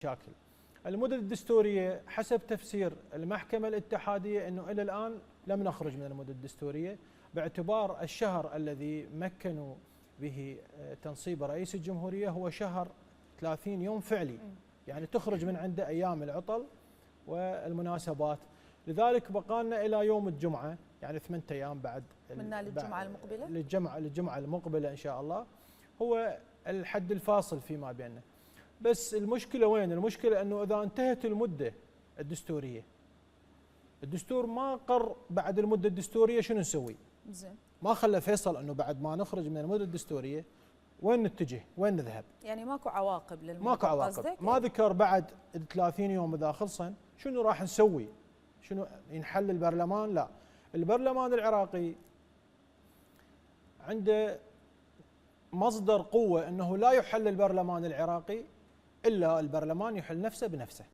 مشاكل. المدد الدستورية حسب تفسير المحكمة الاتحادية أنه إلى الآن لم نخرج من المدد الدستورية باعتبار الشهر الذي مكنوا به تنصيب رئيس الجمهورية هو شهر 30 يوم فعلي، يعني تخرج من عنده أيام العطل والمناسبات. لذلك بقى لنا إلى يوم الجمعة، يعني 8 أيام بعد منا للجمعة المقبلة، للجمعة المقبلة إن شاء الله، هو الحد الفاصل فيما بيننا. بس المشكلة وين؟ المشكلة أنه إذا انتهت المدة الدستورية، الدستور ما قر بعد المدة الدستورية شنو نسوي؟ زين. ما خلى فيصل أنه بعد ما نخرج من المدة الدستورية وين نتجه؟ وين نذهب؟ يعني ماكو عواقب للموضوع. ماكو عواقب، ما ذكر بعد 30 يوم إذا خلصن شنو راح نسوي؟ شنو ينحل البرلمان؟ لا، البرلمان العراقي عنده مصدر قوة أنه لا يحل البرلمان العراقي إلا البرلمان يحل نفسه بنفسه.